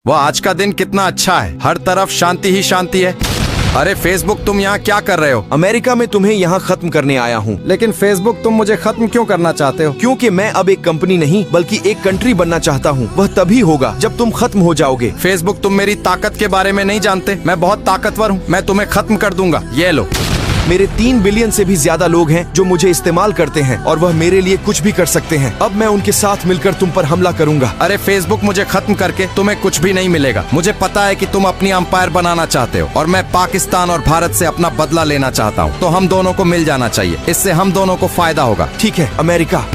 वाह, आज का दिन कितना अच्छा है, हर तरफ शांति ही शांति है। अरे फेसबुक, तुम यहाँ क्या कर रहे हो? अमेरिका में तुम्हें यहाँ खत्म करने आया हूँ। लेकिन फेसबुक, तुम मुझे खत्म क्यों करना चाहते हो? क्योंकि मैं अब एक कंपनी नहीं बल्कि एक कंट्री बनना चाहता हूँ। वह तभी होगा जब तुम खत्म हो जाओगे। फेसबुक, तुम मेरी ताकत के बारे में नहीं जानते। मैं बहुत ताकतवर हूँ, मैं तुम्हें खत्म कर दूंगा। ये लो। मेरे 3 बिलियन से भी ज्यादा लोग हैं जो मुझे इस्तेमाल करते हैं और वह मेरे लिए कुछ भी कर सकते हैं। अब मैं उनके साथ मिलकर तुम पर हमला करूंगा। अरे फेसबुक, मुझे खत्म करके तुम्हें कुछ भी नहीं मिलेगा। मुझे पता है कि तुम अपनी अंपायर बनाना चाहते हो और मैं पाकिस्तान और भारत से अपना बदला लेना चाहता हूँ। तो हम दोनों को मिल जाना चाहिए, इससे हम दोनों को फायदा होगा। ठीक है अमेरिका।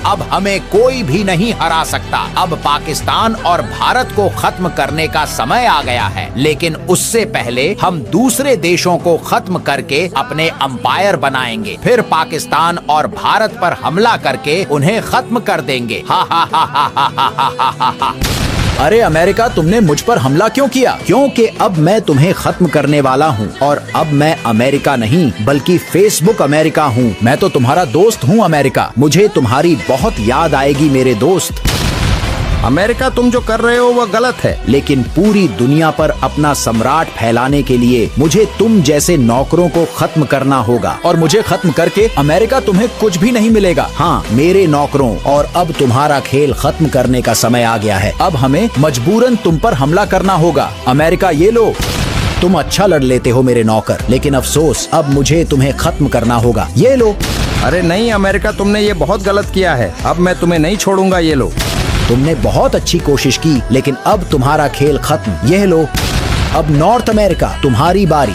अब हमें कोई भी नहीं हरा सकता। अब पाकिस्तान और भारत को खत्म करने का समय आ गया है, लेकिन उससे पहले हम दूसरे देशों को खत्म करके अपने अंपायर बनाएंगे। फिर पाकिस्तान और भारत पर हमला करके उन्हें खत्म कर देंगे। हा हा हा हा हा हा हा हा हा। अरे अमेरिका, तुमने मुझ पर हमला क्यों किया? क्योंकि अब मैं तुम्हें खत्म करने वाला हूँ और अब मैं अमेरिका नहीं बल्कि फेसबुक अमेरिका हूँ। मैं तो तुम्हारा दोस्त हूँ अमेरिका। मुझे तुम्हारी बहुत याद आएगी मेरे दोस्त। अमेरिका, तुम जो कर रहे हो वह गलत है। लेकिन पूरी दुनिया पर अपना सम्राट फैलाने के लिए मुझे तुम जैसे नौकरों को खत्म करना होगा और मुझे खत्म करके अमेरिका तुम्हें कुछ भी नहीं मिलेगा। हाँ, मेरे नौकरों, और अब तुम्हारा खेल खत्म करने का समय आ गया है। अब हमें मजबूरन तुम पर हमला करना होगा। अमेरिका, ये लो। तुम अच्छा लड़ लेते हो मेरे नौकर, लेकिन अफसोस अब मुझे तुम्हें खत्म करना होगा। ये लो। अरे नहीं अमेरिका, तुमने ये बहुत गलत किया है। अब मैं तुम्हें नहीं छोड़ूंगा। ये लो। तुमने बहुत अच्छी कोशिश की, लेकिन अब तुम्हारा खेल खत्म। यह लो। अब नॉर्थ अमेरिका, तुम्हारी बारी।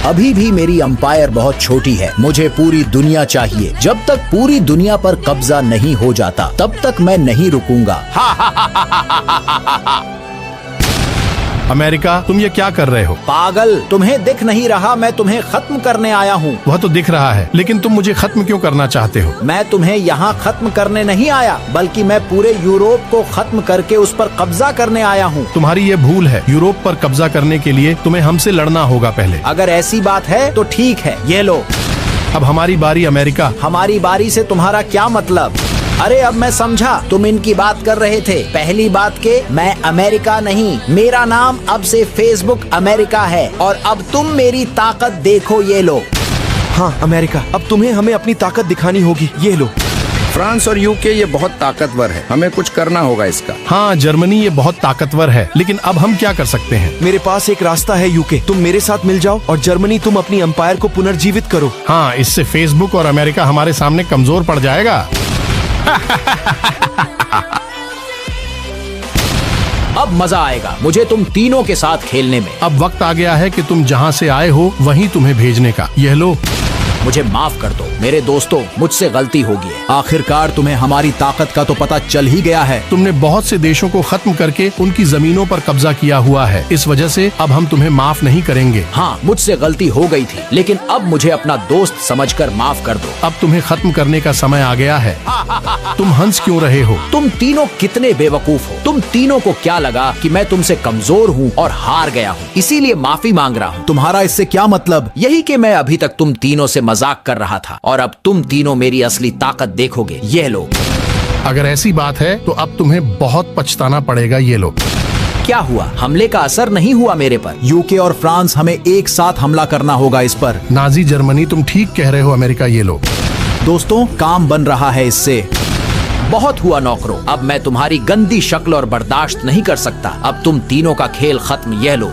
अभी भी मेरी अंपायर बहुत छोटी है। मुझे पूरी दुनिया चाहिए। जब तक पूरी दुनिया पर कब्जा नहीं हो जाता तब तक मैं नहीं रुकूंगा। अमेरिका, तुम ये क्या कर रहे हो? पागल, तुम्हें दिख नहीं रहा मैं तुम्हें खत्म करने आया हूँ? वह तो दिख रहा है, लेकिन तुम मुझे खत्म क्यों करना चाहते हो? मैं तुम्हें यहाँ खत्म करने नहीं आया, बल्कि मैं पूरे यूरोप को खत्म करके उस पर कब्जा करने आया हूँ। तुम्हारी ये भूल है। यूरोप पर कब्जा करने के लिए तुम्हें हमसे लड़ना होगा पहले। अगर ऐसी बात है तो ठीक है। ये लो। अब हमारी बारी अमेरिका। हमारी बारी से तुम्हारा क्या मतलब? अरे अब मैं समझा, तुम इनकी बात कर रहे थे। पहली बात के मैं अमेरिका नहीं, मेरा नाम अब से फेसबुक अमेरिका है और अब तुम मेरी ताकत देखो। ये लो। हाँ अमेरिका, अब तुम्हें हमें अपनी ताकत दिखानी होगी। ये लो। फ्रांस और यूके ये बहुत ताकतवर है, हमें कुछ करना होगा इसका। हाँ, जर्मनी ये बहुत ताकतवर है, लेकिन अब हम क्या कर सकते हैं? मेरे पास एक रास्ता है यूके, तुम मेरे साथ मिल जाओ और जर्मनी तुम अपनी अंपायर को पुनर्जीवित करो। हाँ, इससे फेसबुक और अमेरिका हमारे सामने कमजोर पड़ जाएगा। अब मजा आएगा मुझे तुम तीनों के साथ खेलने में। अब वक्त आ गया है कि तुम जहाँ से आए हो वहीं तुम्हें भेजने का। यह लो। मुझे माफ कर दो मेरे दोस्तों, मुझसे गलती हो गई है। आखिरकार तुम्हें हमारी ताकत का तो पता चल ही गया है। तुमने बहुत से देशों को खत्म करके उनकी जमीनों पर कब्जा किया हुआ है। इस वजह से अब हम तुम्हें माफ नहीं करेंगे। हाँ, मुझसे गलती हो गई थी, लेकिन अब मुझे अपना दोस्त समझकर माफ कर दो। अब तुम्हें खत्म करने का समय आ गया है। तुम हंस क्यों रहे हो? तुम तीनों कितने बेवकूफ हो। तुम तीनों को क्या लगा कि मैं तुमसे कमजोर हूँ और हार गया हूँ, इसीलिए माफी मांग रहा हूँ। तुम्हारा इससे क्या मतलब? यही कि मैं अभी तक तुम तीनों से मजाक कर रहा था और अब तुम तीनों मेरी असली ताकत देखोगे। ये लो। अगर ऐसी बात है तो अब तुम्हें बहुत पछताना पड़ेगा। ये लो। क्या हुआ? हमले का असर नहीं हुआ मेरे पर? यूके और फ्रांस, हमें एक साथ हमला करना होगा इस पर। नाजी जर्मनी, तुम ठीक कह रहे हो अमेरिका। ये लो। दोस्तों, काम बन रहा है इससे। बहुत हुआ नौकरों, अब मैं तुम्हारी गंदी शक्ल और बर्दाश्त नहीं कर सकता। अब तुम तीनों का खेल खत्म। यह लो।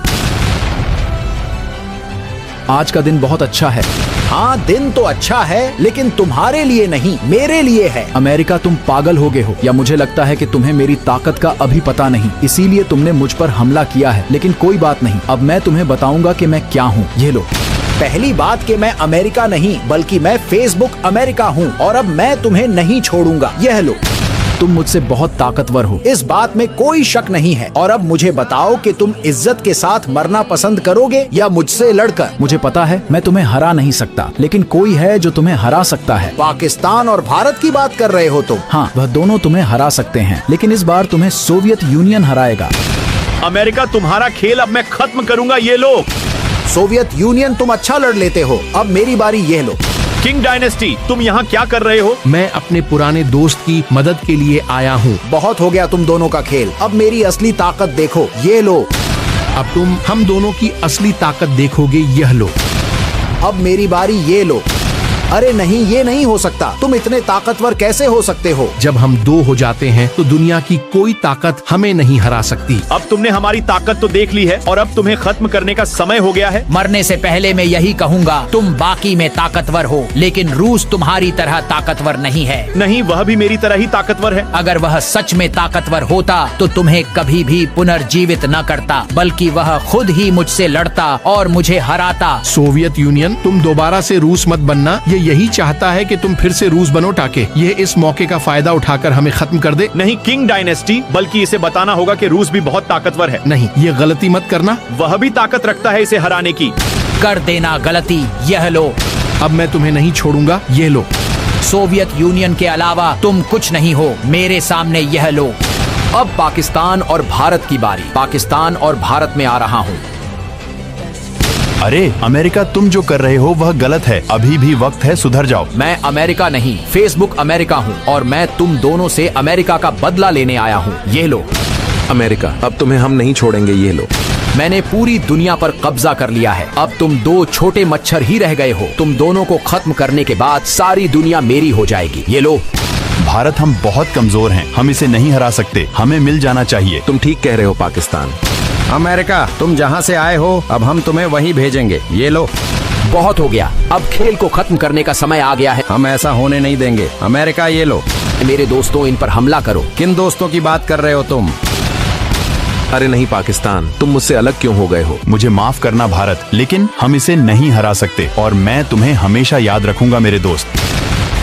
आज का दिन बहुत अच्छा है। हाँ, दिन तो अच्छा है, लेकिन तुम्हारे लिए नहीं, मेरे लिए है। अमेरिका, तुम पागल हो गए हो, या मुझे लगता है कि तुम्हें मेरी ताकत का अभी पता नहीं, इसीलिए तुमने मुझ पर हमला किया है। लेकिन कोई बात नहीं, अब मैं तुम्हें बताऊंगा कि मैं क्या हूँ। ये लो। पहली बात कि मैं अमेरिका नहीं बल्कि मैं फेसबुक अमेरिका हूँ और अब मैं तुम्हें नहीं छोड़ूंगा। यह लो। तुम मुझसे बहुत ताकतवर हो, इस बात में कोई शक नहीं है। और अब मुझे बताओ कि तुम इज्जत के साथ मरना पसंद करोगे या मुझसे लड़कर? मुझे पता है मैं तुम्हें हरा नहीं सकता, लेकिन कोई है जो तुम्हें हरा सकता है। पाकिस्तान और भारत की बात कर रहे हो तुम? हाँ, वह दोनों तुम्हें हरा सकते हैं, लेकिन इस बार तुम्हें सोवियत यूनियन हराएगा। अमेरिका, तुम्हारा खेल अब मैं खत्म करूंगा। ये लो। सोवियत यूनियन, तुम अच्छा लड़ लेते हो। अब मेरी बारी। यह लो। किंग डायनेस्टी, तुम यहाँ क्या कर रहे हो? मैं अपने पुराने दोस्त की मदद के लिए आया हूँ। बहुत हो गया तुम दोनों का खेल, अब मेरी असली ताकत देखो, ये लो। अब तुम हम दोनों की असली ताकत देखोगे, यह लो। अब मेरी बारी, ये लो। अरे नहीं, ये नहीं हो सकता, तुम इतने ताकतवर कैसे हो सकते हो? जब हम दो हो जाते हैं तो दुनिया की कोई ताकत हमें नहीं हरा सकती। अब तुमने हमारी ताकत तो देख ली है और अब तुम्हें खत्म करने का समय हो गया है। मरने से पहले मैं यही कहूँगा, तुम बाकी में ताकतवर हो, लेकिन रूस तुम्हारी तरह ताकतवर नहीं है। नहीं, वह भी मेरी तरह ही ताकतवर है। अगर वह सच में ताकतवर होता तो तुम्हें कभी भी पुनर्जीवित न करता, बल्कि वह खुद ही मुझसे लड़ता और मुझे हराता। सोवियत यूनियन, तुम दोबारा से रूस मत बनना। ये यही चाहता है कि तुम फिर से रूस बनो टाके ये इस मौके का फायदा उठाकर हमें खत्म कर दे। नहीं किंग डायनेस्टी, बल्कि इसे बताना होगा कि रूस भी बहुत ताकतवर है। नहीं, ये गलती मत करना। वह भी ताकत रखता है इसे हराने की। कर देना गलती, यह लो। अब मैं तुम्हें नहीं छोड़ूंगा, ये लो। सोवियत यूनियन के अलावा तुम कुछ नहीं हो, मेरे सामने यह लो। अब पाकिस्तान और भारत की बारी। पाकिस्तान और भारत में आ रहा हूँ। अरे अमेरिका, तुम जो कर रहे हो वह गलत है। अभी भी वक्त है, सुधर जाओ। मैं अमेरिका नहीं, फेसबुक अमेरिका हूँ और मैं तुम दोनों से अमेरिका का बदला लेने आया हूँ, ये लो। अमेरिका, अब तुम्हें हम नहीं छोड़ेंगे, ये लो। मैंने पूरी दुनिया पर कब्जा कर लिया है। अब तुम दो छोटे मच्छर ही रह गए हो। तुम दोनों को खत्म करने के बाद सारी दुनिया मेरी हो जाएगी, ये लो। भारत, हम बहुत कमजोर हैं, हम इसे नहीं हरा सकते, हमें मिल जाना चाहिए। तुम ठीक कह रहे हो पाकिस्तान। अमेरिका, तुम जहाँ से आए हो अब हम तुम्हें वहीं भेजेंगे, ये लो। बहुत हो गया, अब खेल को खत्म करने का समय आ गया है। हम ऐसा होने नहीं देंगे। अमेरिका, ये लो। मेरे दोस्तों, इन पर हमला करो। किन दोस्तों की बात कर रहे हो तुम? अरे नहीं पाकिस्तान, तुम मुझसे अलग क्यों हो गए हो? मुझे माफ करना भारत, लेकिन हम इसे नहीं हरा सकते और मैं तुम्हें हमेशा याद रखूंगा मेरे दोस्त।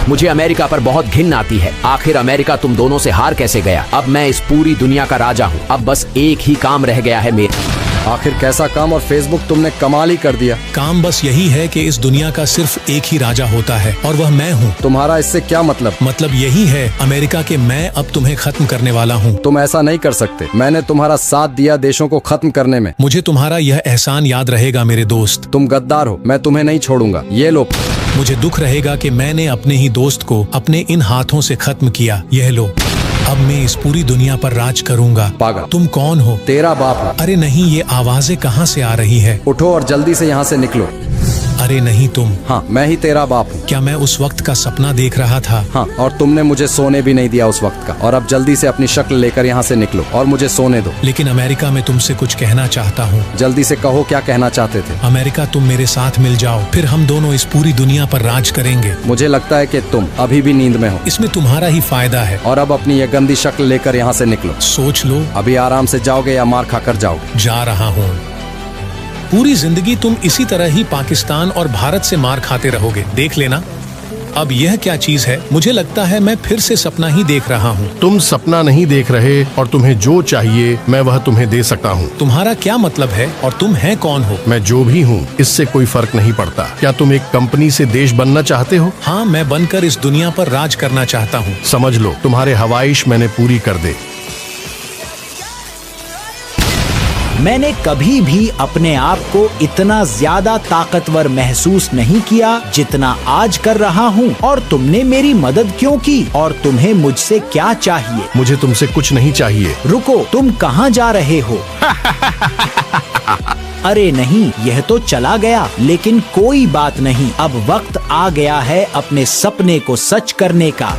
मुझे अमेरिका पर बहुत घिन आती है। आखिर अमेरिका तुम दोनों से हार कैसे गया? अब मैं इस पूरी दुनिया का राजा हूँ। अब बस एक ही काम रह गया है मेरे। आखिर कैसा काम? और फेसबुक, तुमने कमाल ही कर दिया। काम बस यही है कि इस दुनिया का सिर्फ एक ही राजा होता है और वह मैं हूँ। तुम्हारा इससे क्या मतलब? मतलब यही है अमेरिका के मैं अब तुम्हें खत्म करने वाला हूँ। तुम ऐसा नहीं कर सकते। मैंने तुम्हारा साथ दिया देशों को खत्म करने में। मुझे तुम्हारा यह एहसान याद रहेगा मेरे दोस्त। तुम गद्दार हो, मैं तुम्हें नहीं छोड़ूंगा, ये लो। मुझे दुख रहेगा कि मैंने अपने ही दोस्त को अपने इन हाथों से खत्म किया, यह लो। अब मैं इस पूरी दुनिया पर राज करूंगा। पागल। तुम कौन हो? तेरा बाप हूँ। अरे नहीं, ये आवाजें कहाँ से आ रही है? उठो और जल्दी से यहाँ से निकलो। अरे नहीं, तुम। हाँ, मैं ही तेरा बाप हूँ। क्या मैं उस वक्त का सपना देख रहा था? हाँ, और तुमने मुझे सोने भी नहीं दिया उस वक्त का। और अब जल्दी से अपनी शक्ल लेकर यहाँ से निकलो और मुझे सोने दो। लेकिन अमेरिका, मैं तुमसे कुछ कहना चाहता हूँ। जल्दी से कहो, क्या कहना चाहते थे? अमेरिका, तुम मेरे साथ मिल जाओ, फिर हम दोनों इस पूरी दुनिया पर राज करेंगे। मुझे लगता है कि तुम अभी भी नींद में हो। इसमें तुम्हारा ही फायदा है। और अब अपनी ये गंदी शक्ल लेकर यहाँ से निकलो। सोच लो, अभी आराम से जाओगे या मार खाकर जाओगे? जा रहा हूँ। पूरी जिंदगी तुम इसी तरह ही पाकिस्तान और भारत से मार खाते रहोगे, देख लेना। अब यह क्या चीज है? मुझे लगता है मैं फिर से सपना ही देख रहा हूँ। तुम सपना नहीं देख रहे और तुम्हें जो चाहिए मैं वह तुम्हें दे सकता हूँ। तुम्हारा क्या मतलब है और तुम हैं कौन हो? मैं जो भी हूँ इससे कोई फर्क नहीं पड़ता। क्या तुम एक कंपनी से देश बनना चाहते हो? हाँ, मैं बनकर इस दुनिया पर राज करना चाहता हूँ। समझ लो, तुम्हारे ख्वाहिश मैंने पूरी कर दे। मैंने कभी भी अपने आप को इतना ज्यादा ताकतवर महसूस नहीं किया जितना आज कर रहा हूँ। और तुमने मेरी मदद क्यों की? और तुम्हें मुझसे क्या चाहिए? मुझे तुमसे कुछ नहीं चाहिए। रुको, तुम कहाँ जा रहे हो? अरे नहीं, यह तो चला गया। लेकिन कोई बात नहीं, अब वक्त आ गया है अपने सपने को सच करने का।